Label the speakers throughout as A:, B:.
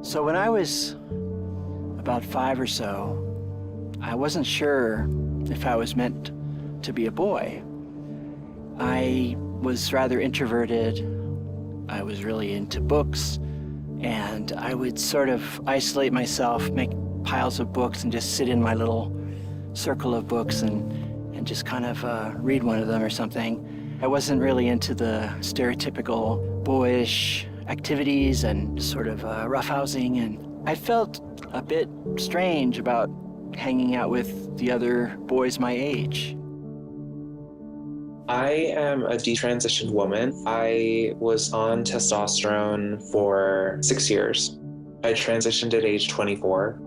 A: So when I was about 5 or so, I wasn't sure if I was meant to be a boy. I was rather introverted. I was really into books, and I would sort of isolate myself, make piles of books, and just sit in my little circle of books and just kind of read one of them or something. I wasn't really into the stereotypical boyish activities and sort of roughhousing, and I felt a bit strange about hanging out with the other boys my age.
B: I am a detransitioned woman. I was on testosterone for 6 years. I transitioned at age 24.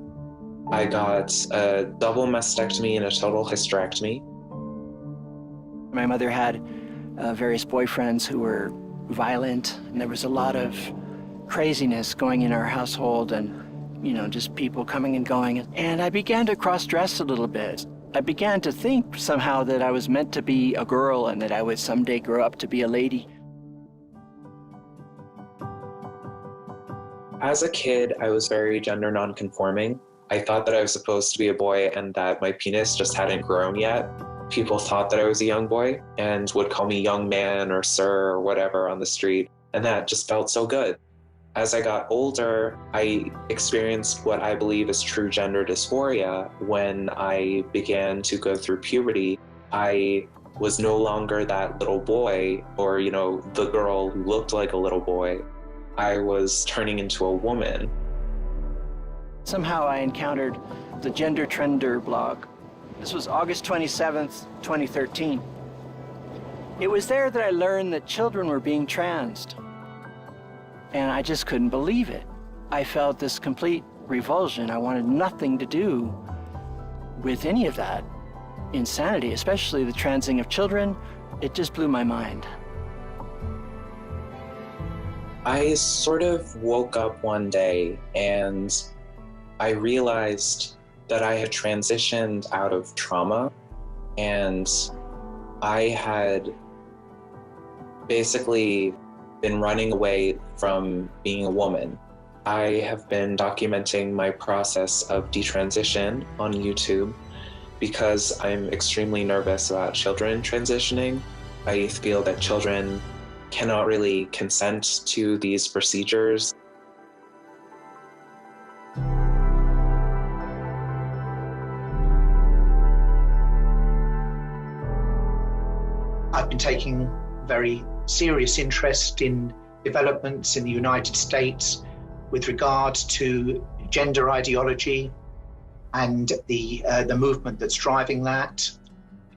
B: I got a double mastectomy and a total hysterectomy.
A: My mother had various boyfriends who were violent, and there was a lot of craziness going in our household, and just people coming and going. And I began to cross-dress a little bit. I began to think somehow that I was meant to be a girl and that I would someday grow up to be a lady.
B: As a kid, I was very gender non-conforming. I thought that I was supposed to be a boy and that my penis just hadn't grown yet. People thought that I was a young boy and would call me young man or sir or whatever on the street, and that just felt so good. As I got older, I experienced what I believe is true gender dysphoria when I began to go through puberty. I was no longer that little boy or, the girl who looked like a little boy. I was turning into a woman.
A: Somehow I encountered the Gender Trender blog. This was August 27th, 2013. It was there that I learned that children were being transed. And I just couldn't believe it. I felt this complete revulsion. I wanted nothing to do with any of that insanity, especially the transing of children. It just blew my mind.
B: I sort of woke up one day and I realized that I had transitioned out of trauma, and I had basically been running away from being a woman. I have been documenting my process of detransition on YouTube because I'm extremely nervous about children transitioning. I feel that children cannot really consent to these procedures.
C: I've been taking very serious interest in developments in the United States with regard to gender ideology and the movement that's driving that.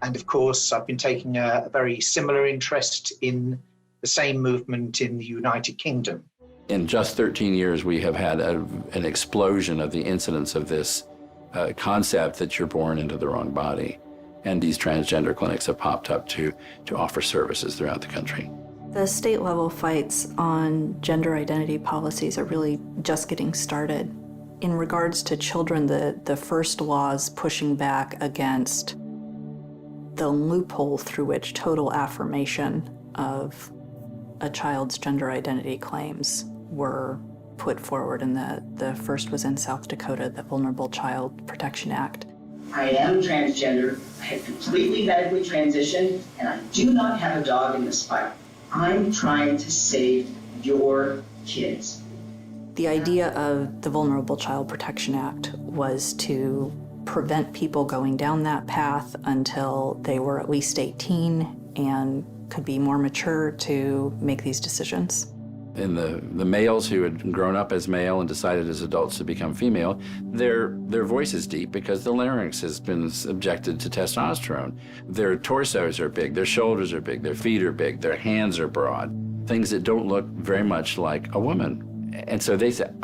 C: And of course, I've been taking a very similar interest in the same movement in the United Kingdom.
D: In just 13 years, we have had an explosion of the incidence of this concept that you're born into the wrong body. And these transgender clinics have popped up to offer services throughout the country.
E: The state level fights on gender identity policies are really just getting started. In regards to children, the first laws pushing back against the loophole through which total affirmation of a child's gender identity claims were put forward, and the first was in South Dakota, the Vulnerable Child Protection Act.
F: I am transgender, I have completely medically transitioned, and I do not have a dog in this fight. I'm trying to save your kids.
E: The idea of the Vulnerable Child Protection Act was to prevent people going down that path until they were at least 18 and could be more mature to make these decisions.
D: And the males who had grown up as male and decided as adults to become female, their voice is deep because the larynx has been subjected to testosterone. Their torsos are big, their shoulders are big, their feet are big, their hands are broad, things that don't look very much like a woman. And so they said,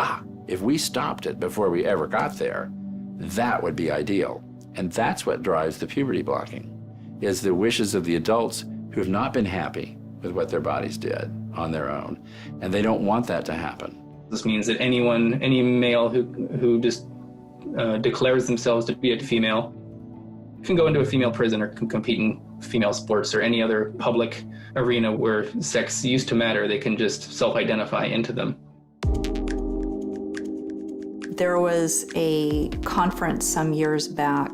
D: if we stopped it before we ever got there, that would be ideal. And that's what drives the puberty blocking, is the wishes of the adults who have not been happy with what their bodies did on their own, and they don't want that to happen.
G: This means that any male who just declares themselves to be a female can go into a female prison or can compete in female sports or any other public arena where sex used to matter. They can just self-identify into them.
E: There was a conference some years back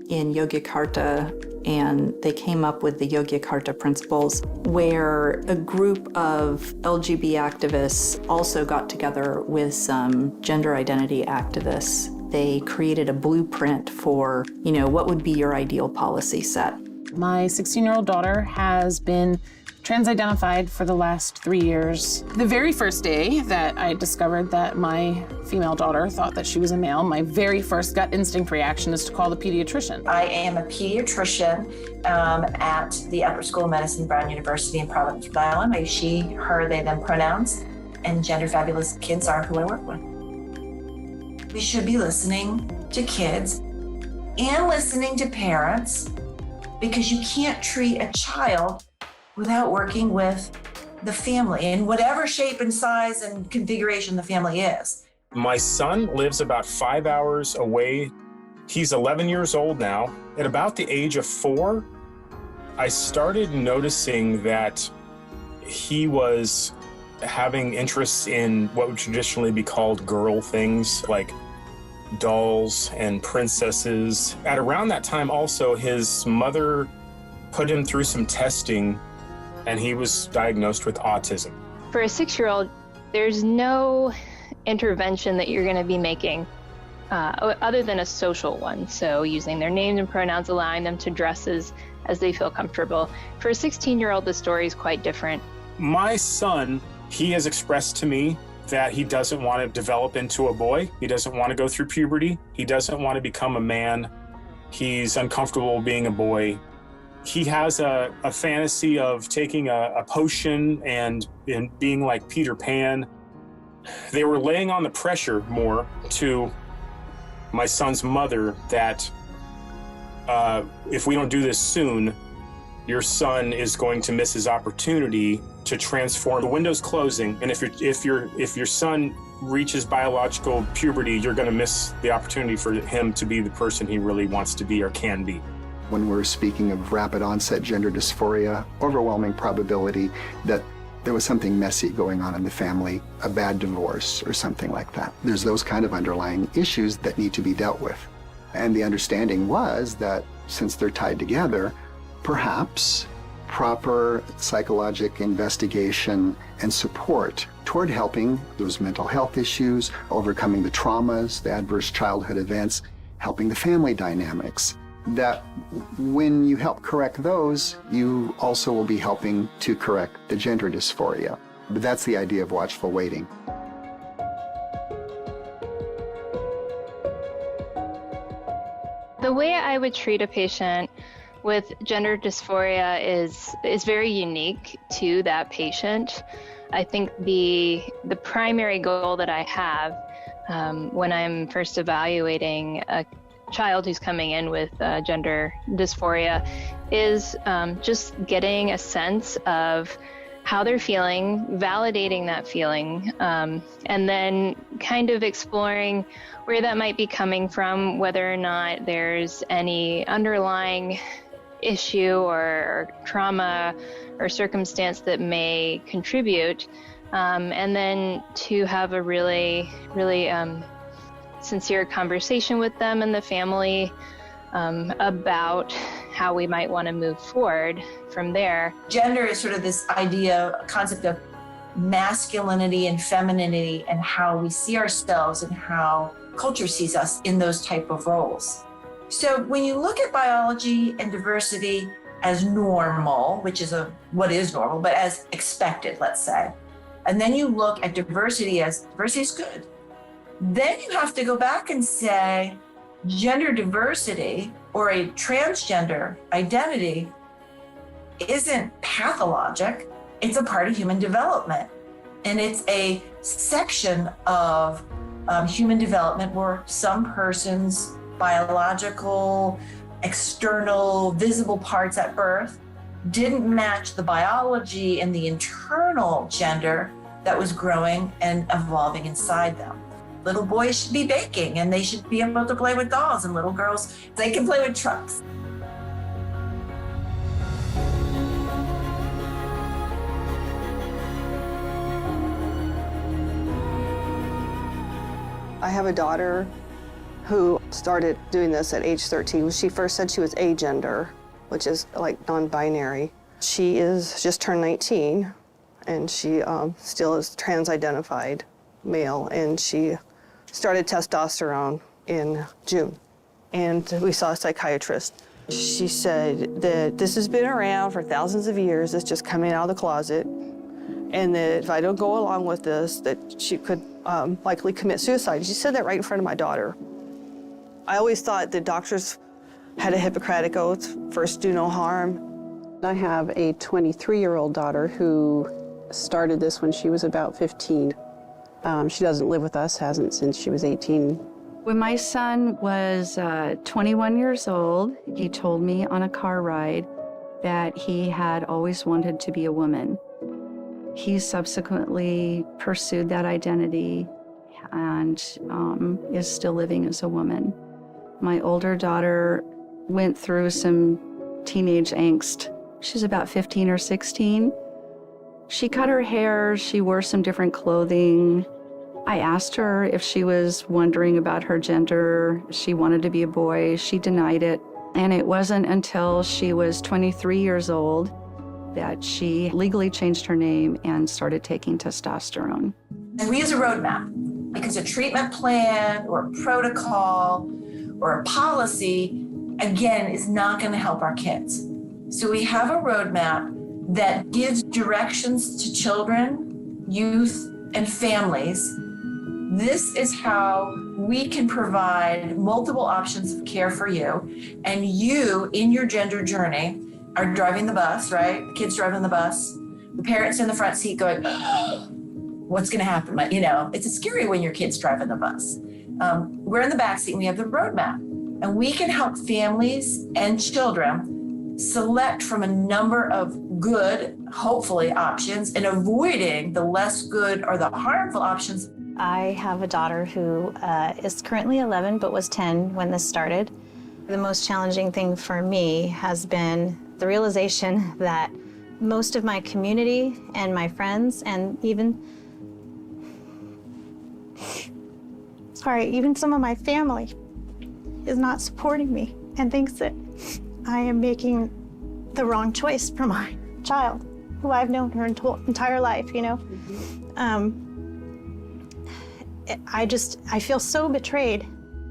E: in Yogyakarta, and they came up with the Yogyakarta Principles, where a group of LGBT activists also got together with some gender identity activists. They created a blueprint for, what would be your ideal policy set.
H: My 16-year-old daughter has been trans-identified for the last 3 years. The very first day that I discovered that my female daughter thought that she was a male, my very first gut instinct reaction is to call the pediatrician.
I: I am a pediatrician at the Upper School of Medicine, Brown University in Providence, Rhode Island. I, she, her, they, them pronouns, and gender fabulous kids are who I work with. We should be listening to kids and listening to parents, because you can't treat a child without working with the family in whatever shape and size and configuration the family is.
J: My son lives about 5 hours away. He's 11 years old now. At about the age of 4, I started noticing that he was having interests in what would traditionally be called girl things, like dolls and princesses. At around that time also, his mother put him through some testing, and he was diagnosed with autism.
K: For a 6-year-old, there's no intervention that you're going to be making other than a social one. So using their names and pronouns, allowing them to dress as they feel comfortable. For a 16-year-old, the story is quite different.
J: My son, he has expressed to me that he doesn't want to develop into a boy. He doesn't want to go through puberty. He doesn't want to become a man. He's uncomfortable being a boy. He has a fantasy of taking a potion and being like Peter Pan. They were laying on the pressure more to my son's mother that if we don't do this soon, your son is going to miss his opportunity to transform. The window's closing, and if your son reaches biological puberty, you're going to miss the opportunity for him to be the person he really wants to be or can be.
L: When we're speaking of rapid onset gender dysphoria, overwhelming probability that there was something messy going on in the family, a bad divorce or something like that. There's those kind of underlying issues that need to be dealt with. And the understanding was that since they're tied together, perhaps proper psychologic investigation and support toward helping those mental health issues, overcoming the traumas, the adverse childhood events, helping the family dynamics, that when you help correct those, you also will be helping to correct the gender dysphoria. But that's the idea of watchful waiting.
K: The way I would treat a patient with gender dysphoria is very unique to that patient. I think the primary goal that I have when I'm first evaluating a child who's coming in with gender dysphoria is just getting a sense of how they're feeling, validating that feeling, and then kind of exploring where that might be coming from, whether or not there's any underlying issue or trauma or circumstance that may contribute, and then to have a really sincere conversation with them and the family about how we might want to move forward from there.
I: Gender is sort of this concept of masculinity and femininity and how we see ourselves and how culture sees us in those type of roles. So when you look at biology and diversity as normal, which is what is normal, but as expected, let's say, and then you look at diversity as diversity is good, then you have to go back and say gender diversity or a transgender identity isn't pathologic. It's a part of human development. And it's a section of human development where some person's biological, external, visible parts at birth didn't match the biology and the internal gender that was growing and evolving inside them. Little boys should be baking and they should be able to play with dolls, and little girls, they can play with trucks.
M: I have a daughter who started doing this at age 13. She first said she was agender, which is like non-binary. She is just turned 19, and she still is trans-identified male, and she started testosterone in June. And we saw a psychiatrist. She said that this has been around for thousands of years. It's just coming out of the closet. And that if I don't go along with this, that she could likely commit suicide. She said that right in front of my daughter. I always thought the doctors had a Hippocratic oath, first do no harm.
N: I have a 23-year-old daughter who started this when she was about 15. She doesn't live with us, hasn't since she was 18.
O: When my son was 21 years old, he told me on a car ride that he had always wanted to be a woman. He subsequently pursued that identity and is still living as a woman. My older daughter went through some teenage angst. She's about 15 or 16. She cut her hair, she wore some different clothing. I asked her if she was wondering about her gender. She wanted to be a boy. She denied it. And it wasn't until she was 23 years old that she legally changed her name and started taking testosterone.
I: And we use a roadmap because a treatment plan or a protocol or a policy, again, is not going to help our kids. So we have a roadmap that gives directions to children, youth, and families. This is how we can provide multiple options of care for you. And you, in your gender journey, are driving the bus, right? The kid's driving the bus. The parents in the front seat going, oh, what's going to happen? You know, it's scary when your kid's driving the bus. We're in the back seat and we have the roadmap. And we can help families and children select from a number of good, hopefully, options and avoiding the less good or the harmful options.
P: I have a daughter who is currently 11 but was 10 when this started. The most challenging thing for me has been the realization that most of my community and my friends and even some of my family is not supporting me and thinks that I am making the wrong choice for my child, who I've known her entire life, you know? I feel so betrayed.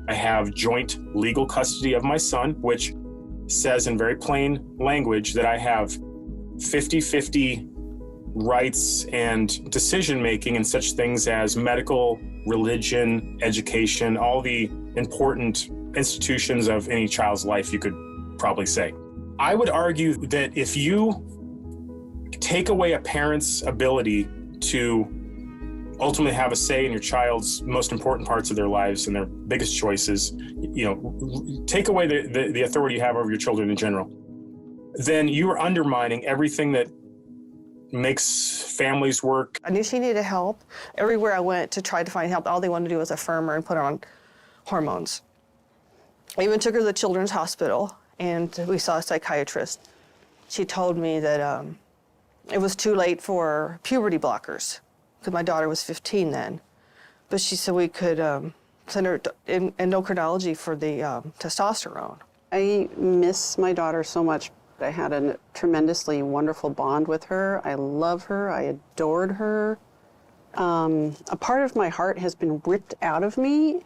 J: I have joint legal custody of my son, which says in very plain language that I have 50-50 rights and decision-making in such things as medical, religion, education, all the important institutions of any child's life, you could probably say. I would argue that if you take away a parent's ability to ultimately have a say in your child's most important parts of their lives and their biggest choices, you know, take away the authority you have over your children in general, then you are undermining everything that makes families work.
M: I knew she needed help. Everywhere I went to try to find help, all they wanted to do was affirm her and put her on hormones. I even took her to the children's hospital and we saw a psychiatrist. She told me that it was too late for puberty blockers because my daughter was 15 then. But she said we could send her in endocrinology for the testosterone.
N: I miss my daughter so much. I had a tremendously wonderful bond with her. I love her. I adored her. A part of my heart has been ripped out of me.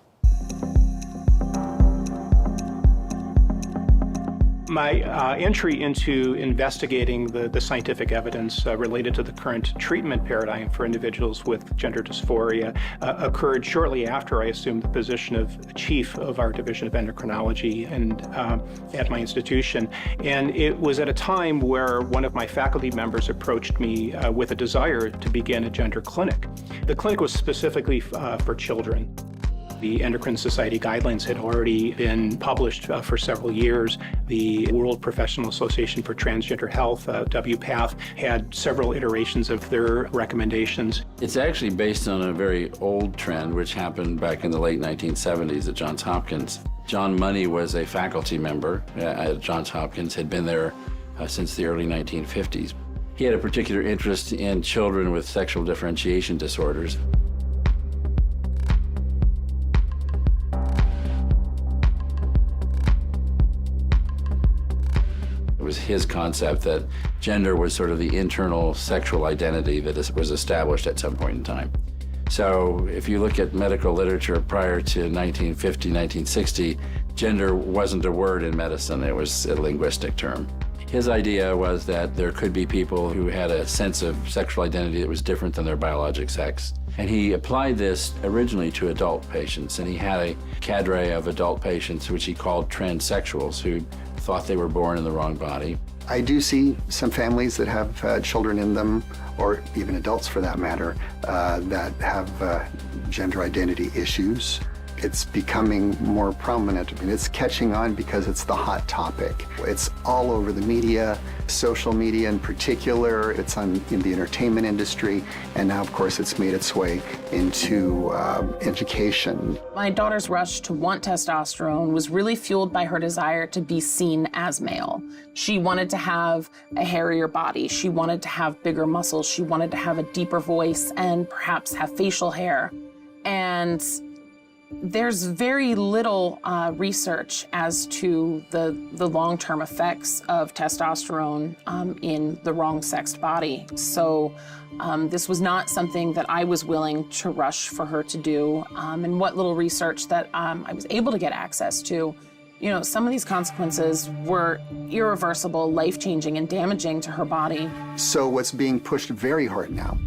Q: My entry into investigating the scientific evidence related to the current treatment paradigm for individuals with gender dysphoria occurred shortly after I assumed the position of chief of our division of endocrinology and at my institution. And it was at a time where one of my faculty members approached me with a desire to begin a gender clinic. The clinic was specifically for children. The Endocrine Society guidelines had already been published for several years. The World Professional Association for Transgender Health, WPATH, had several iterations of their recommendations.
D: It's actually based on a very old trend which happened back in the late 1970s at Johns Hopkins. John Money was a faculty member at Johns Hopkins, had been there since the early 1950s. He had a particular interest in children with sexual differentiation disorders. It was his concept that gender was sort of the internal sexual identity that was established at some point in time. So if you look at medical literature prior to 1950, 1960, gender wasn't a word in medicine, it was a linguistic term. His idea was that there could be people who had a sense of sexual identity that was different than their biologic sex. And he applied this originally to adult patients, and he had a cadre of adult patients which he called transsexuals who thought they were born in the wrong body.
L: I do see some families that have children in them, or even adults for that matter, that have gender identity issues. It's becoming more prominent. I mean, it's catching on because it's the hot topic. It's all over the media, social media in particular. It's in the entertainment industry, and now, of course, it's made its way into education.
H: My daughter's rush to want testosterone was really fueled by her desire to be seen as male. She wanted to have a hairier body. She wanted to have bigger muscles. She wanted to have a deeper voice and perhaps have facial hair. And there's very little research as to the long-term effects of testosterone in the wrong-sexed body. So this was not something that I was willing to rush for her to do. And what little research that I was able to get access to, you know, some of these consequences were irreversible, life-changing, and damaging to her body.
L: So what's being pushed very hard now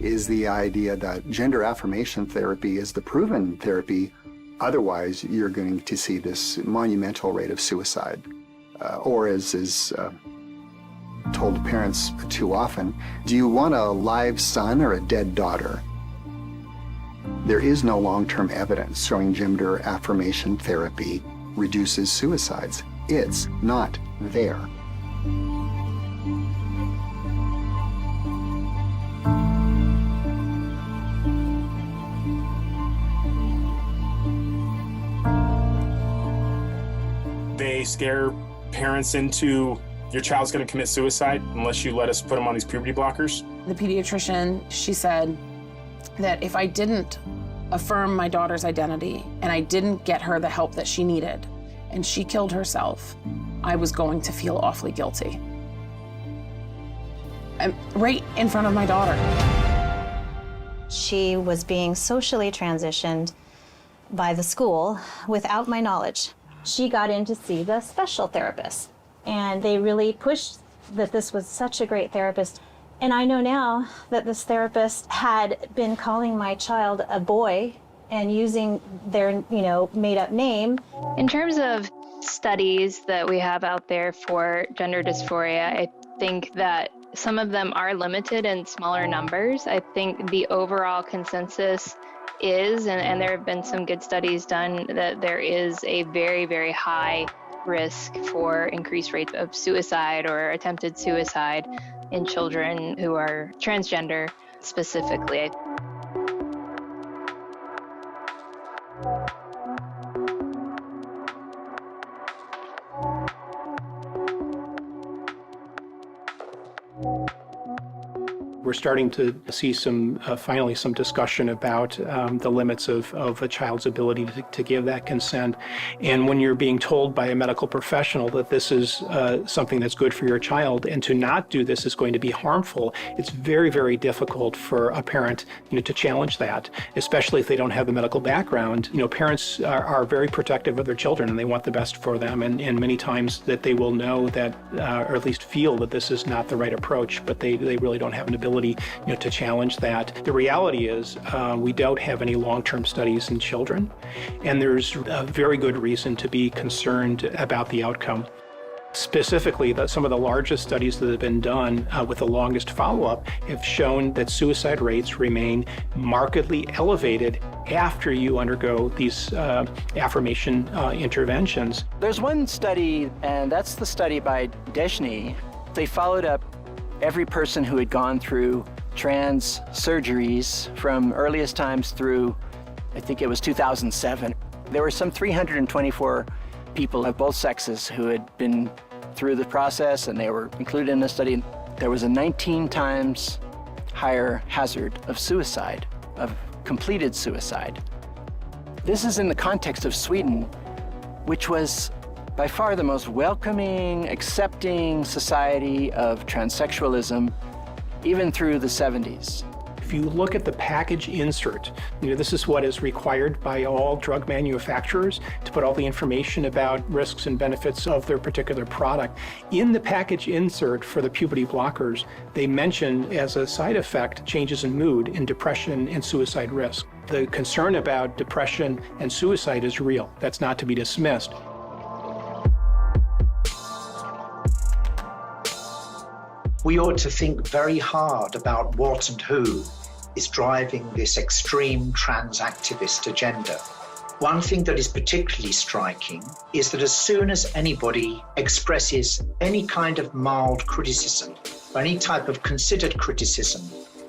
L: is the idea that gender affirmation therapy is the proven therapy. Otherwise, you're going to see this monumental rate of suicide. Or as is told to parents too often, do you want a live son or a dead daughter? There is no long-term evidence showing gender affirmation therapy reduces suicides. It's not there.
J: They scare parents into, your child's going to commit suicide unless you let us put them on these puberty blockers.
H: The pediatrician, she said that if I didn't affirm my daughter's identity and I didn't get her the help that she needed and she killed herself, I was going to feel awfully guilty. I'm right in front of my daughter.
P: She was being socially transitioned by the school without my knowledge. She got in to see the special therapist, and they really pushed that this was such a great therapist. And I know now that this therapist had been calling my child a boy and using their, made-up name.
K: In terms of studies that we have out there for gender dysphoria, I think that some of them are limited in smaller numbers. I think the overall consensus is, and there have been some good studies done, that there is a very, very high risk for increased rates of suicide or attempted suicide in children who are transgender specifically.
Q: We're starting to see finally some discussion about the limits of a child's ability to give that consent. And when you're being told by a medical professional that this is something that's good for your child, and to not do this is going to be harmful, it's very, very difficult for a parent, to challenge that, especially if they don't have the medical background. Parents are very protective of their children, and they want the best for them. And many times that they will know that, or at least feel that this is not the right approach, but they really don't have an ability to challenge that. The reality is we don't have any long-term studies in children, and there's a very good reason to be concerned about the outcome. Specifically, some of the largest studies that have been done with the longest follow-up have shown that suicide rates remain markedly elevated after you undergo these affirmation interventions.
A: There's one study, and that's the study by Deshny. They followed up every person who had gone through trans surgeries from earliest times through, I think it was 2007. There were some 324 people of both sexes who had been through the process, and they were included in the study. There was a 19 times higher hazard of suicide, of completed suicide. This is in the context of Sweden, which was by far the most welcoming, accepting society of transsexualism, even through the 70s.
Q: If you look at the package insert, this is what is required by all drug manufacturers to put all the information about risks and benefits of their particular product. In the package insert for the puberty blockers, they mention as a side effect changes in mood and depression and suicide risk. The concern about depression and suicide is real. That's not to be dismissed.
C: We ought to think very hard about what and who is driving this extreme trans activist agenda. One thing that is particularly striking is that as soon as anybody expresses any kind of mild criticism or any type of considered criticism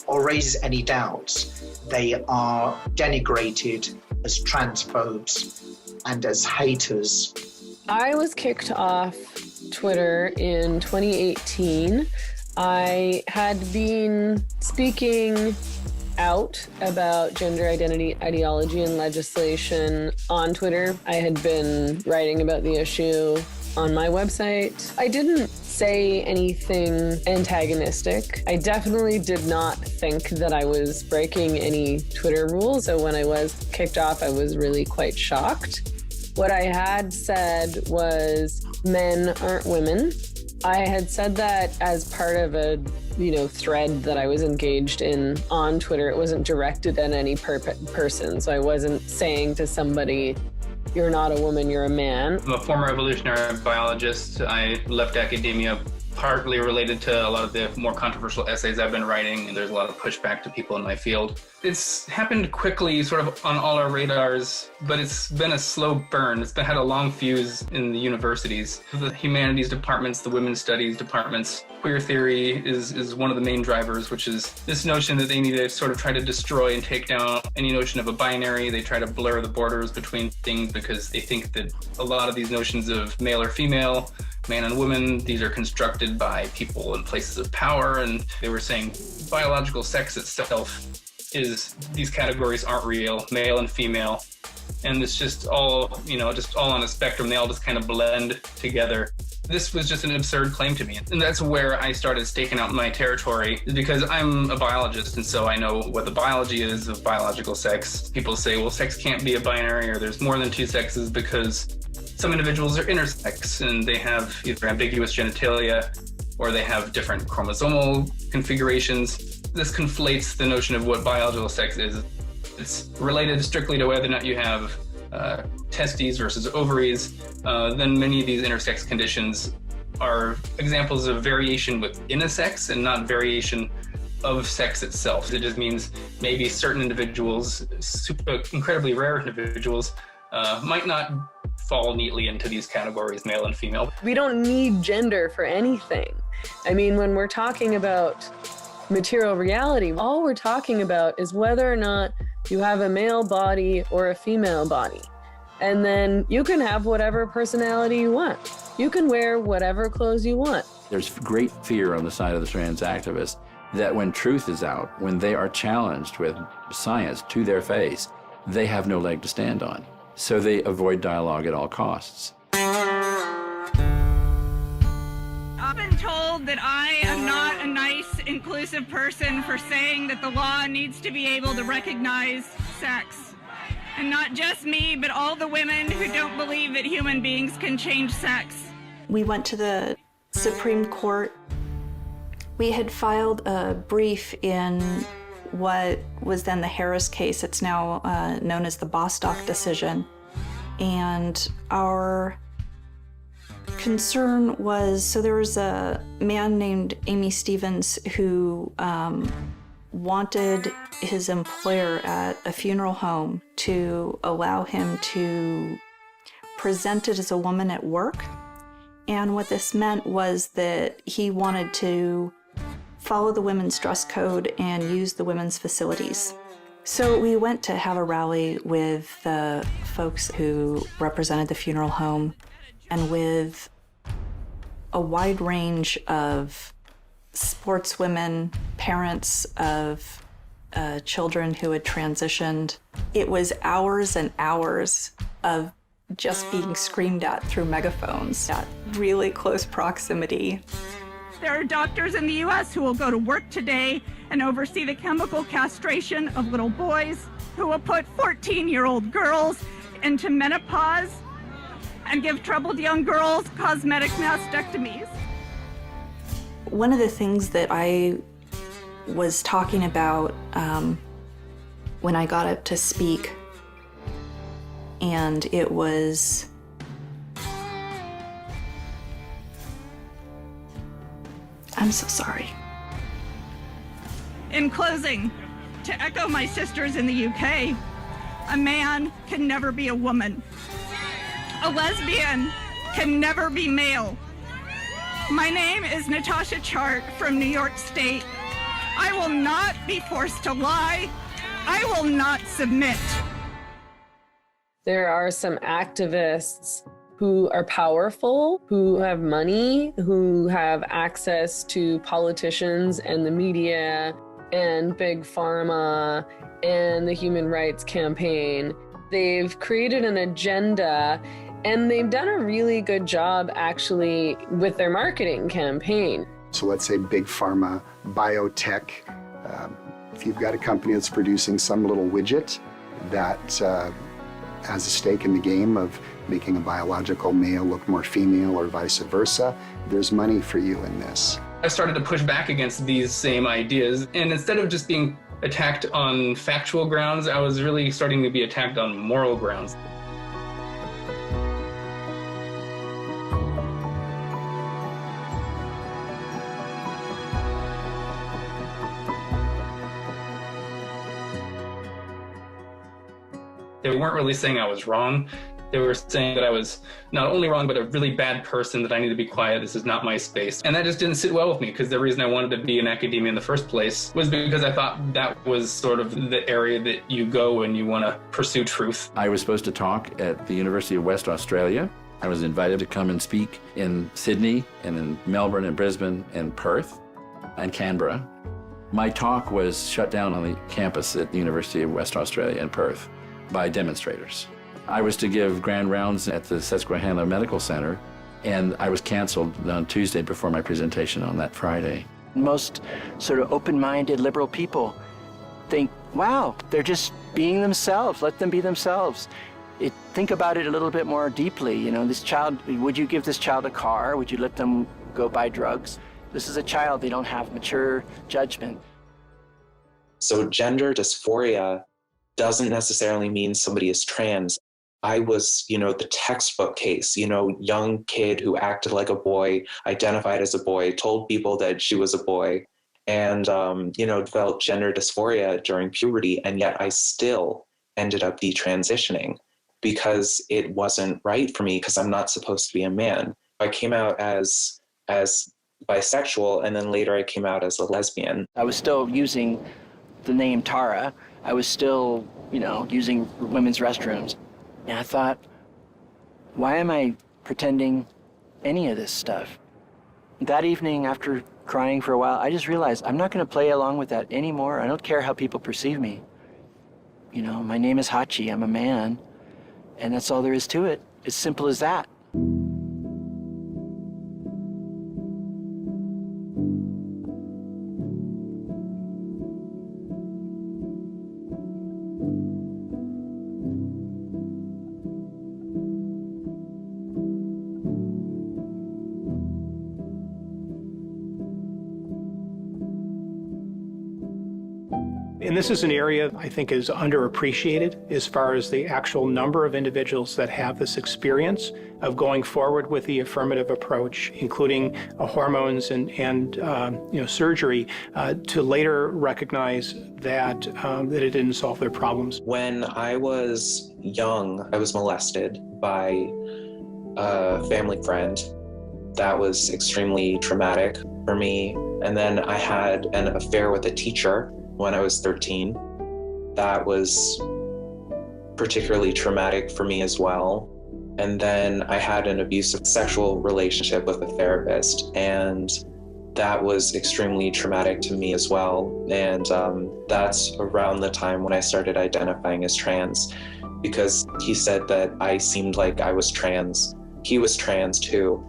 C: or raises any doubts, they are denigrated as transphobes and as haters.
R: I was kicked off Twitter in 2018. I had been speaking out about gender identity, ideology, and legislation on Twitter. I had been writing about the issue on my website. I didn't say anything antagonistic. I definitely did not think that I was breaking any Twitter rules. So when I was kicked off, I was really quite shocked. What I had said was, men aren't women. I had said that as part of a, thread that I was engaged in on Twitter. It wasn't directed at any person. So I wasn't saying to somebody, you're not a woman, you're a man.
G: I'm a former evolutionary biologist. I left academia partly related to a lot of the more controversial essays I've been writing, and there's a lot of pushback to people in my field. It's happened quickly, sort of on all our radars, but it's been a slow burn. It's had a long fuse in the universities. The humanities departments, the women's studies departments, queer theory is one of the main drivers, which is this notion that they need to sort of try to destroy and take down any notion of a binary. They try to blur the borders between things because they think that a lot of these notions of male or female, man and woman, these are constructed by people in places of power. And they were saying biological sex itself is, these categories aren't real, male and female. And it's just all, just all on a spectrum. They all just kind of blend together. This was just an absurd claim to me. And that's where I started staking out my territory, because I'm a biologist. And so I know what the biology is of biological sex. People say, well, sex can't be a binary, or there's more than two sexes because some individuals are intersex and they have either ambiguous genitalia or they have different chromosomal configurations. This conflates the notion of what biological sex is. It's related strictly to whether or not you have testes versus ovaries. Then many of these intersex conditions are examples of variation within a sex and not variation of sex itself. It just means maybe certain individuals, incredibly rare individuals, might not fall neatly into these categories, male and female.
R: We don't need gender for anything. I mean, when we're talking about material reality, all we're talking about is whether or not you have a male body or a female body. And then you can have whatever personality you want. You can wear whatever clothes you want.
D: There's great fear on the side of the trans activists that when truth is out, when they are challenged with science to their face, they have no leg to stand on. So they avoid dialogue at all costs.
S: I've been told that I am not a nice, inclusive person for saying that the law needs to be able to recognize sex. And not just me, but all the women who don't believe that human beings can change sex.
E: We went to the Supreme Court. We had filed a brief in what was then the Harris case. It's now known as the Bostock decision. And our concern was, so there was a man named Amy Stevens who wanted his employer at a funeral home to allow him to present it as a woman at work. And what this meant was that he wanted to follow the women's dress code and use the women's facilities. So we went to have a rally with the folks who represented the funeral home and with a wide range of sportswomen, parents of children who had transitioned. It was hours and hours of just being screamed at through megaphones at really close proximity.
S: There are doctors in the U.S. who will go to work today and oversee the chemical castration of little boys, who will put 14-year-old girls into menopause and give troubled young girls cosmetic mastectomies.
E: One of the things that I was talking about when I got up to speak, and it was I'm so sorry.
S: In closing, to echo my sisters in the UK, a man can never be a woman. A lesbian can never be male. My name is Natasha Chart from New York State. I will not be forced to lie. I will not submit.
R: There are some activists who are powerful, who have money, who have access to politicians and the media and big pharma and the Human Rights Campaign. They've created an agenda, and they've done a really good job actually with their marketing campaign.
L: So let's say big pharma, biotech. If you've got a company that's producing some little widget that has a stake in the game of making a biological male look more female or vice versa, there's money for you in this.
G: I started to push back against these same ideas, and instead of just being attacked on factual grounds, I was really starting to be attacked on moral grounds. They weren't really saying I was wrong. They were saying that I was not only wrong, but a really bad person, that I need to be quiet. This is not my space. And that just didn't sit well with me, because the reason I wanted to be in academia in the first place was because I thought that was sort of the area that you go when you want to pursue truth.
D: I was supposed to talk at the University of West Australia. I was invited to come and speak in Sydney and in Melbourne and Brisbane and Perth and Canberra. My talk was shut down on the campus at the University of West Australia in Perth by demonstrators. I was to give grand rounds at the Susquehanna Medical Center, and I was canceled on Tuesday before my presentation on that Friday.
A: Most sort of open-minded liberal people think, wow, they're just being themselves, let them be themselves. Think about it a little bit more deeply. You know, this child, would you give this child a car? Would you let them go buy drugs? This is a child, they don't have mature judgment.
B: So gender dysphoria doesn't necessarily mean somebody is trans. I was, the textbook case, young kid who acted like a boy, identified as a boy, told people that she was a boy, and, felt gender dysphoria during puberty. And yet I still ended up detransitioning because it wasn't right for me, because I'm not supposed to be a man. I came out as bisexual, and then later I came out as a lesbian.
A: I was still using the name Tara. I was still, using women's restrooms. And I thought, why am I pretending any of this stuff? That evening, after crying for a while, I just realized I'm not going to play along with that anymore. I don't care how people perceive me. My name is Hachi, I'm a man, and that's all there is to it. As simple as that.
Q: And this is an area I think is underappreciated as far as the actual number of individuals that have this experience of going forward with the affirmative approach, including hormones and surgery, to later recognize that that it didn't solve their problems.
B: When I was young, I was molested by a family friend. That was extremely traumatic for me. And then I had an affair with a teacher when I was 13. That was particularly traumatic for me as well. And then I had an abusive sexual relationship with a therapist, and that was extremely traumatic to me as well. And that's around the time when I started identifying as trans. because he said that I seemed like I was trans. He was trans too.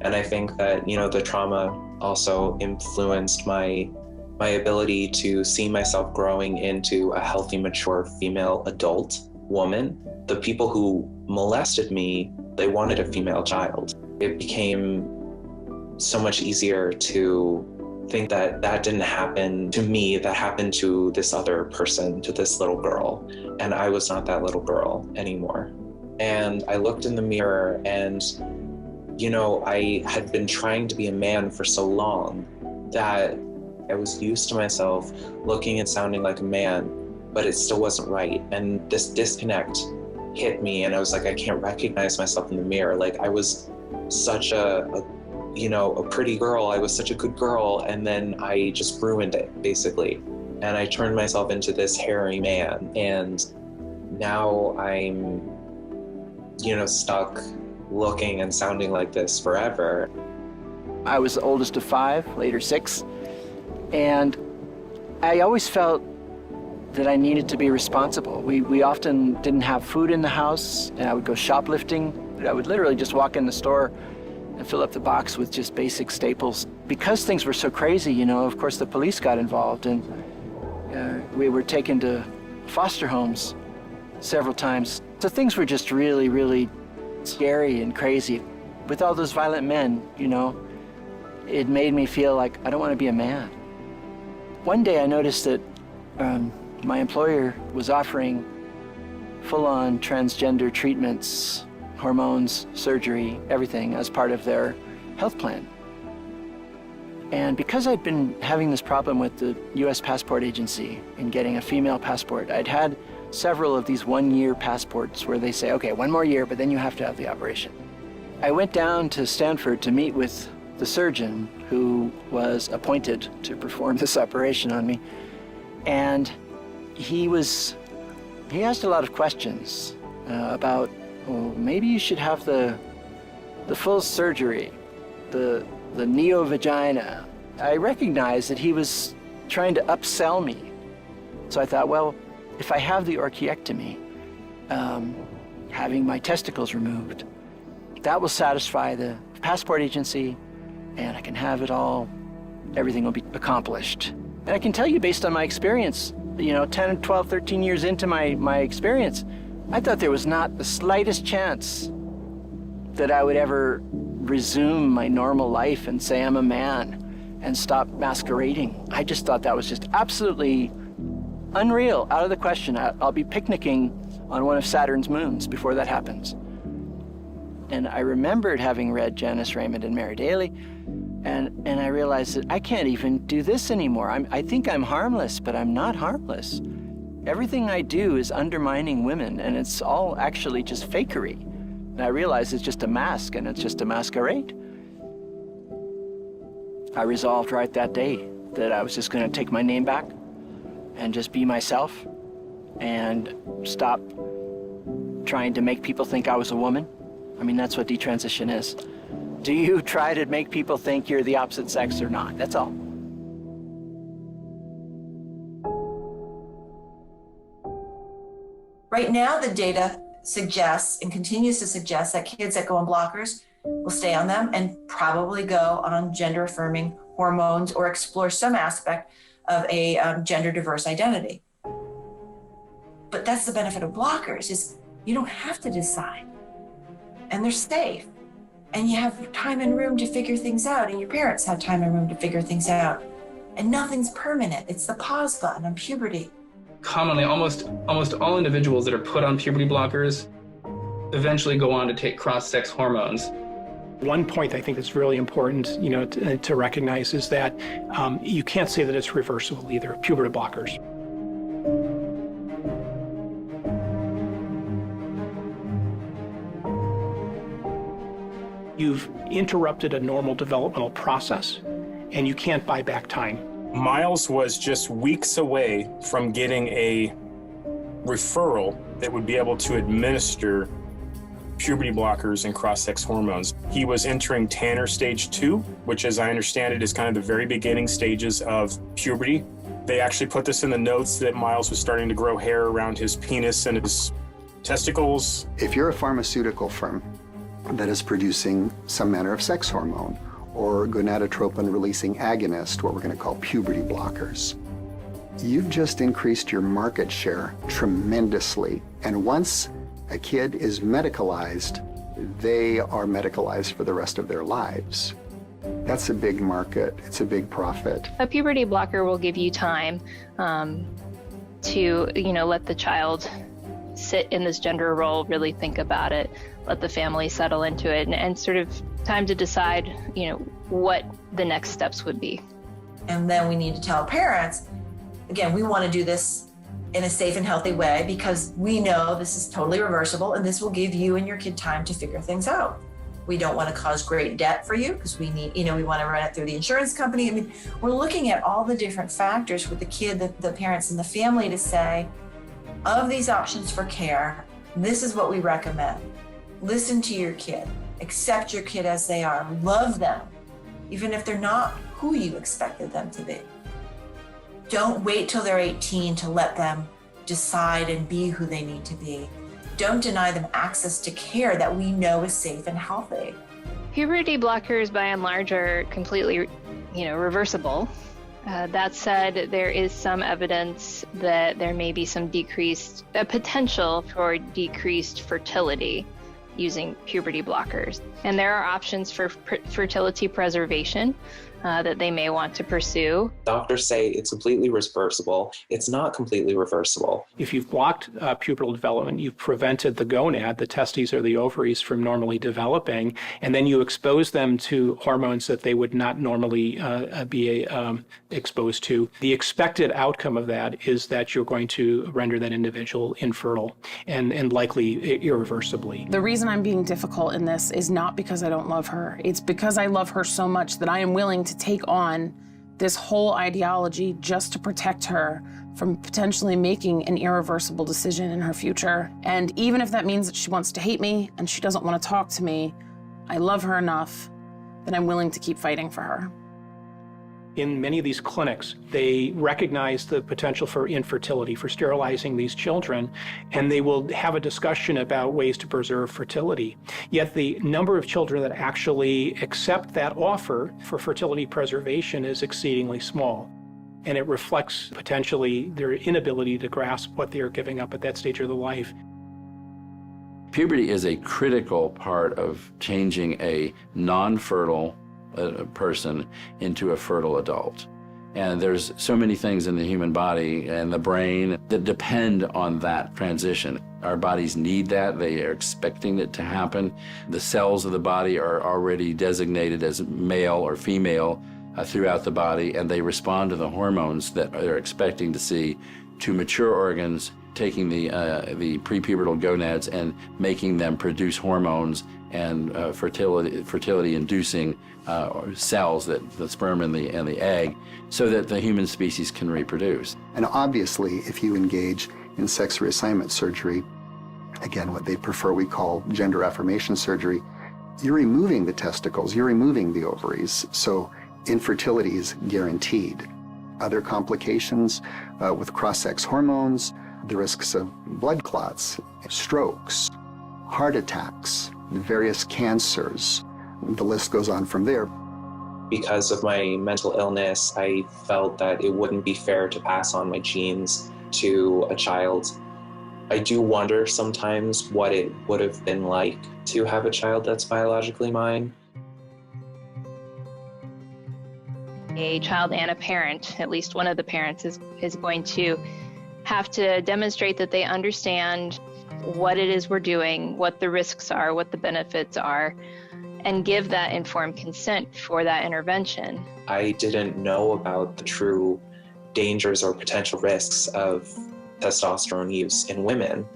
B: And I think that, the trauma also influenced my ability to see myself growing into a healthy, mature female adult woman. The people who molested me, they wanted a female child. It became so much easier to think that that didn't happen to me, that happened to this other person, to this little girl. And I was not that little girl anymore. And I looked in the mirror and, I had been trying to be a man for so long that I was used to myself looking and sounding like a man, but it still wasn't right. And this disconnect hit me, and I was like, I can't recognize myself in the mirror. Like, I was such a pretty girl. I was such a good girl, and then I just ruined it, basically. And I turned myself into this hairy man, and now I'm, stuck looking and sounding like this forever.
A: I was the oldest of 5, later 6, and I always felt that I needed to be responsible. We often didn't have food in the house, and I would go shoplifting. I would literally just walk in the store and fill up the box with just basic staples. Because things were so crazy, of course the police got involved, and we were taken to foster homes several times. So things were just really, really scary and crazy. With all those violent men, it made me feel like I don't want to be a man. One day I noticed that my employer was offering full-on transgender treatments, hormones, surgery, everything as part of their health plan. And because I'd been having this problem with the U.S. Passport Agency in getting a female passport, I'd had several of these 1-year passports where they say, okay, 1 more year, but then you have to have the operation. I went down to Stanford to meet with the surgeon who was appointed to perform this operation on me. And he asked a lot of questions about, maybe you should have the full surgery, the neo-vagina. I recognized that he was trying to upsell me. So I thought, well, if I have the orchiectomy, having my testicles removed, that will satisfy the passport agency, and I can have it all, everything will be accomplished. And I can tell you, based on my experience, 10, 12, 13 years into my experience, I thought there was not the slightest chance that I would ever resume my normal life and say I'm a man and stop masquerading. I just thought that was just absolutely unreal, out of the question. I'll be picnicking on one of Saturn's moons before that happens. And I remembered having read Janice Raymond and Mary Daly, and I realized that I can't even do this anymore. I think I'm harmless, but I'm not harmless. Everything I do is undermining women, and it's all actually just fakery. And I realized it's just a mask, and it's just a masquerade. I resolved right that day that I was just going to take my name back and just be myself and stop trying to make people think I was a woman. I mean, that's what detransition is. Do you try to make people think you're the opposite sex or not? That's all.
I: Right now, the data suggests and continues to suggest that kids that go on blockers will stay on them and probably go on gender-affirming hormones or explore some aspect of a gender-diverse identity. But that's the benefit of blockers, is you don't have to decide. And they're safe. And you have time and room to figure things out, and your parents have time and room to figure things out. And nothing's permanent. It's the pause button on puberty.
G: Commonly, almost all individuals that are put on puberty blockers eventually go on to take cross-sex hormones.
Q: One point I think that's really important, to recognize is that you can't say that it's reversible either, puberty blockers. You've interrupted a normal developmental process, and you can't buy back time.
J: Miles was just weeks away from getting a referral that would be able to administer puberty blockers and cross-sex hormones. He was entering Tanner stage 2, which, as I understand it, is kind of the very beginning stages of puberty. They actually put this in the notes that Miles was starting to grow hair around his penis and his testicles.
L: If you're a pharmaceutical firm that is producing some manner of sex hormone or gonadotropin-releasing agonist, what we're going to call puberty blockers, you've just increased your market share tremendously. And once a kid is medicalized, they are medicalized for the rest of their lives. That's a big market. It's a big profit.
K: A puberty blocker will give you time to, let the child sit in this gender role, really think about it, let the family settle into it, and sort of time to decide, what the next steps would be.
I: And then we need to tell parents, again, we want to do this in a safe and healthy way because we know this is totally reversible and this will give you and your kid time to figure things out. We don't want to cause great debt for you because we need, we want to run it through the insurance company. I mean, we're looking at all the different factors with the kid, the parents, and the family to say, of these options for care, this is what we recommend. Listen to your kid, accept your kid as they are, love them, even if they're not who you expected them to be. Don't wait till they're 18 to let them decide and be who they need to be. Don't deny them access to care that we know is safe and healthy.
K: Puberty blockers, by and large, are completely, reversible. That said, there is some evidence that there may be some potential for decreased fertility using puberty blockers. And there are options for fertility preservation that they may want to pursue.
B: Doctors say it's completely reversible. It's not completely reversible.
Q: If you've blocked pubertal development, you've prevented the gonad, the testes or the ovaries, from normally developing, and then you expose them to hormones that they would not normally be exposed to. The expected outcome of that is that you're going to render that individual infertile and likely irreversibly.
H: The reason I'm being difficult in this is not because I don't love her. It's because I love her so much that I am willing to take on this whole ideology just to protect her from potentially making an irreversible decision in her future. And even if that means that she wants to hate me and she doesn't want to talk to me, I love her enough that I'm willing to keep fighting for her.
Q: In many of these clinics, they recognize the potential for infertility, for sterilizing these children, and they will have a discussion about ways to preserve fertility. Yet the number of children that actually accept that offer for fertility preservation is exceedingly small. And it reflects potentially their inability to grasp what they are giving up at that stage of their life.
D: Puberty is a critical part of changing a non-fertile person into a fertile adult. And there's so many things in the human body and the brain that depend on that transition. Our bodies need that. They are expecting it to happen. The cells of the body are already designated as male or female throughout the body, and they respond to the hormones that they're expecting to see to mature organs, taking the prepubertal gonads and making them produce hormones and fertility-inducing cells, that the sperm and the egg, so that the human species can reproduce.
L: And obviously, if you engage in sex reassignment surgery, again, what they prefer we call gender affirmation surgery, you're removing the testicles, you're removing the ovaries, so infertility is guaranteed. Other complications with cross-sex hormones, the risks of blood clots, strokes, heart attacks, various cancers. The list goes on from there.
B: Because of my mental illness, I felt that it wouldn't be fair to pass on my genes to a child. I do wonder sometimes what it would have been like to have a child that's biologically mine.
K: A child and a parent, at least one of the parents, is going to have to demonstrate that they understand what it is we're doing, what the risks are, what the benefits are, and give that informed consent for that intervention.
B: I didn't know about the true dangers or potential risks of testosterone use in women.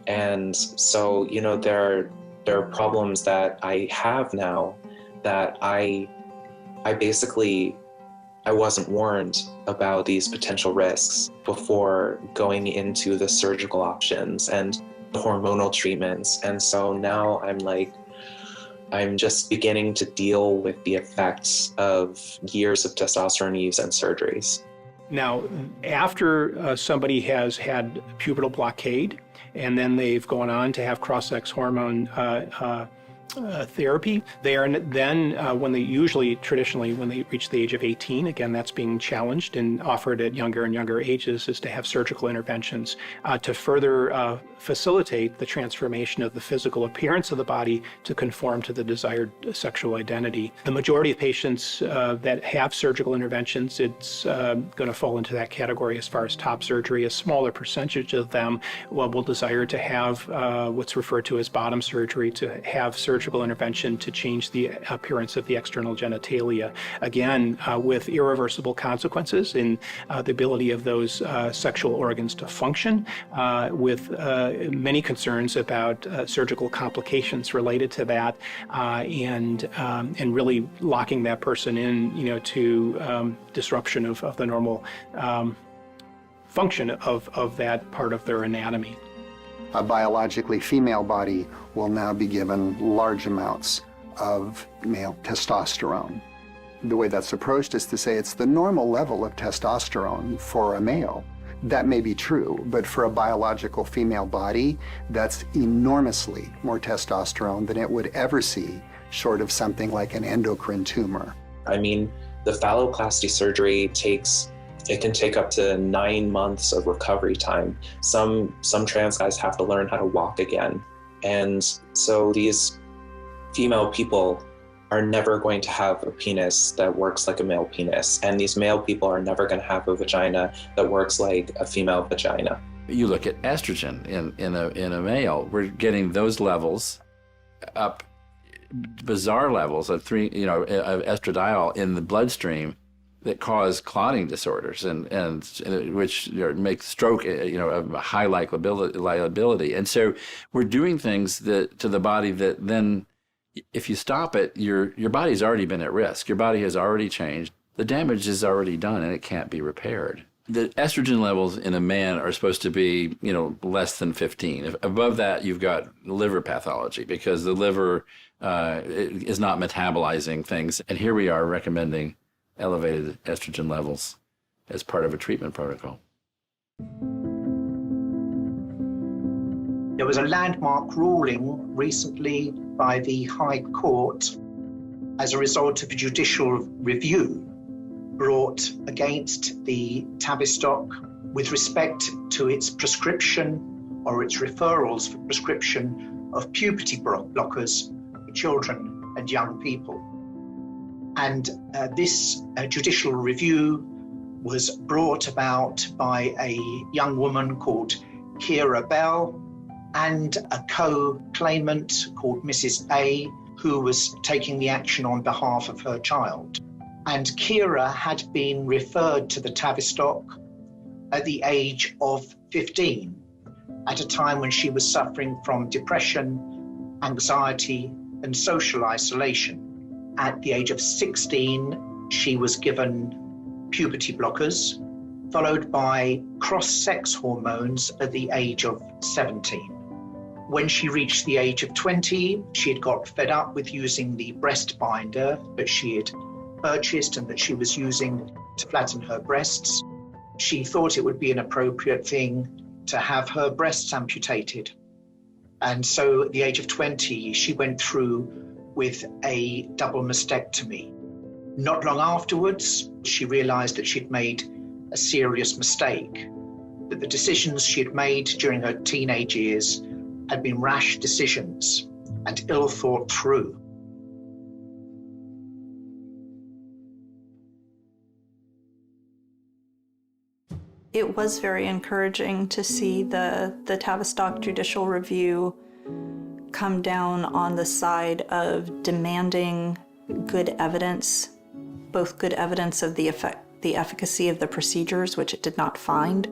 B: And so, there are problems that I have now that I wasn't warned about these potential risks before going into the surgical options and the hormonal treatments. And so now I'm just beginning to deal with the effects of years of testosterone use and surgeries.
Q: Now, after somebody has had pubertal blockade, and then they've gone on to have cross-sex hormone therapy, they are then, traditionally, when they reach the age of 18, again, that's being challenged and offered at younger and younger ages, is to have surgical interventions to further facilitate the transformation of the physical appearance of the body to conform to the desired sexual identity. The majority of patients that have surgical interventions, it's going to fall into that category as far as top surgery. A smaller percentage of them will desire to have what's referred to as bottom surgery, to have surgical intervention to change the appearance of the external genitalia. Again, with irreversible consequences in the ability of those sexual organs to function, with many concerns about surgical complications related to that, and really locking that person in, to disruption of the normal function of that part of their anatomy.
L: A biologically female body will now be given large amounts of male testosterone. The way that's approached is to say it's the normal level of testosterone for a male. That may be true, but for a biological female body, that's enormously more testosterone than it would ever see, short of something like an endocrine tumor.
B: I mean, the phalloplasty surgery it can take up to 9 months of recovery time. Some trans guys have to learn how to walk again. And so these female people are never going to have a penis that works like a male penis. And these male people are never going to have a vagina that works like a female vagina.
D: You look at estrogen in a male, we're getting those levels up, bizarre levels of of estradiol in the bloodstream that cause clotting disorders and which make stroke a high liability. And so we're doing things to the body that then, if you stop it, your body's already been at risk. Your body has already changed. The damage is already done and it can't be repaired. The estrogen levels in a man are supposed to be, less than 15. If above that, you've got liver pathology because the liver is not metabolizing things. And here we are recommending elevated estrogen levels as part of a treatment protocol.
C: There was a landmark ruling recently by the High Court as a result of a judicial review brought against the Tavistock with respect to its prescription or its referrals for prescription of puberty blockers for children and young people. And this judicial review was brought about by a young woman called Kira Bell and a co-claimant called Mrs. A, who was taking the action on behalf of her child. And Kira had been referred to the Tavistock at the age of 15, at a time when she was suffering from depression, anxiety, and social isolation. At the age of 16, she was given puberty blockers, followed by cross-sex hormones at the age of 17. When she reached the age of 20, she had got fed up with using the breast binder that she had purchased and that she was using to flatten her breasts. She thought it would be an appropriate thing to have her breasts amputated. And so at the age of 20, she went through with a double mastectomy. Not long afterwards, she realized that she'd made a serious mistake, that the decisions she had made during her teenage years had been rash decisions and ill thought through.
E: It was very encouraging to see the Tavistock judicial review come down on the side of demanding good evidence, both good evidence of the efficacy of the procedures, which it did not find,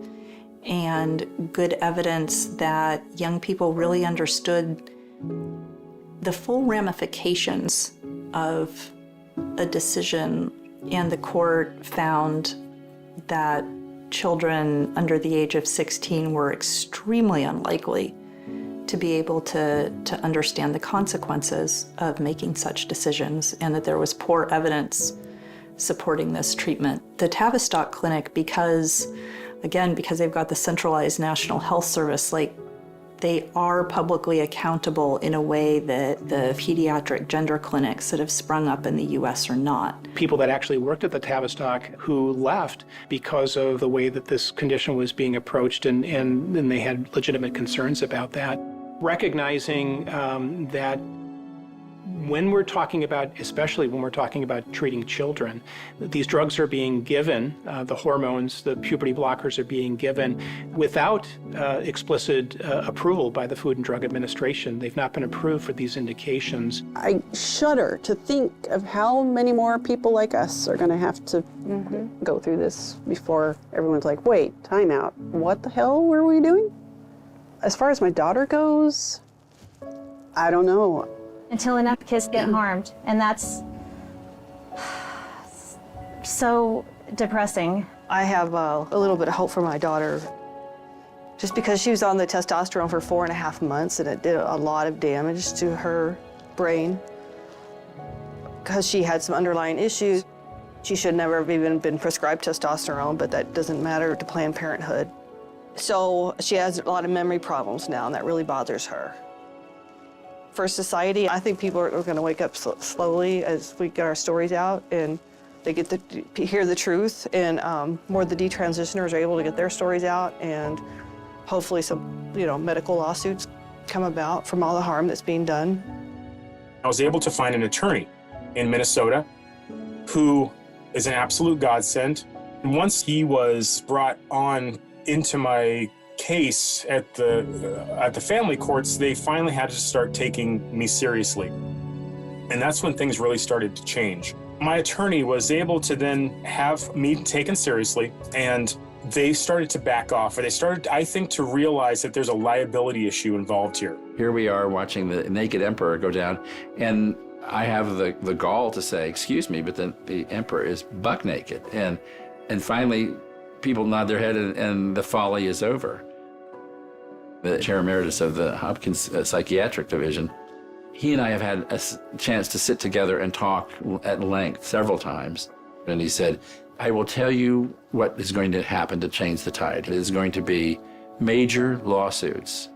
E: and good evidence that young people really understood the full ramifications of a decision, and the court found that children under the age of 16 were extremely unlikely to be able to understand the consequences of making such decisions, and that there was poor evidence supporting this treatment. The Tavistock Clinic, because they've got the centralized National Health Service, they are publicly accountable in a way that the pediatric gender clinics that have sprung up in the US are not.
Q: People that actually worked at the Tavistock who left because of the way that this condition was being approached, and they had legitimate concerns about that. Recognizing that when we're talking about, especially when we're talking about treating children, these drugs are being given, the hormones, the puberty blockers are being given without explicit approval by the Food and Drug Administration. They've not been approved for these indications.
N: I shudder to think of how many more people like us are going to have to go through this before everyone's like, wait, time out. What the hell were we doing? As far as my daughter goes, I don't know.
P: Until enough kids get harmed, and that's so depressing.
M: I have a little bit of hope for my daughter. Just because she was on the testosterone for 4.5 months, and it did a lot of damage to her brain because she had some underlying issues. She should never have even been prescribed testosterone, but that doesn't matter to Planned Parenthood. So she has a lot of memory problems now, and that really bothers her. For society, I think people are going to wake up slowly as we get our stories out and they get to hear the truth, and more of the detransitioners are able to get their stories out, and hopefully some, medical lawsuits come about from all the harm that's being done.
J: I was able to find an attorney in Minnesota who is an absolute godsend. And once he was brought on into my case at the family courts, they finally had to start taking me seriously. And that's when things really started to change. My attorney was able to then have me taken seriously, and they started to back off, or they started, I think, to realize that there's a liability issue involved here.
D: Here we are watching the naked emperor go down, and I have the gall to say, excuse me, but then the emperor is buck naked. And finally, people nod their head, and the folly is over. The chair emeritus of the Hopkins Psychiatric Division, he and I have had a chance to sit together and talk at length several times. And he said, I will tell you what is going to happen to change the tide. It is going to be major lawsuits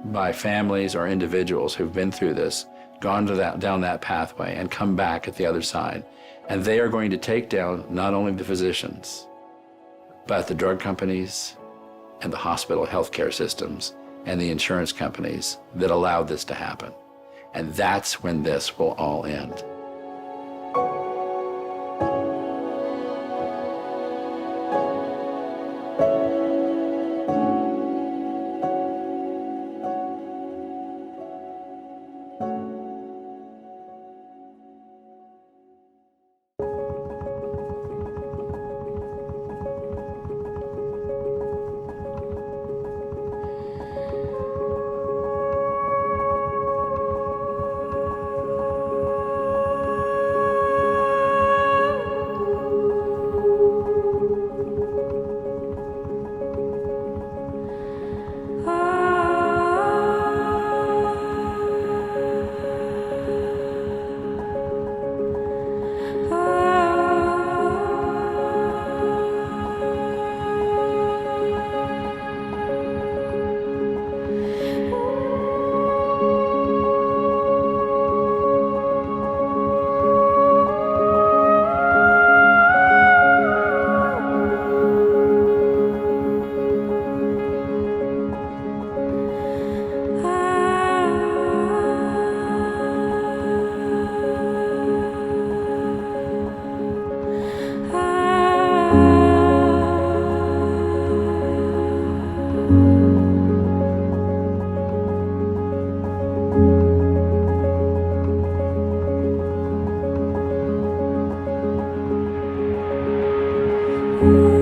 D: by families or individuals who've been through this, gone to down that pathway, and come back at the other side. And they are going to take down not only the physicians, but the drug companies and the hospital healthcare systems and the insurance companies that allowed this to happen. And that's when this will all end.
T: you.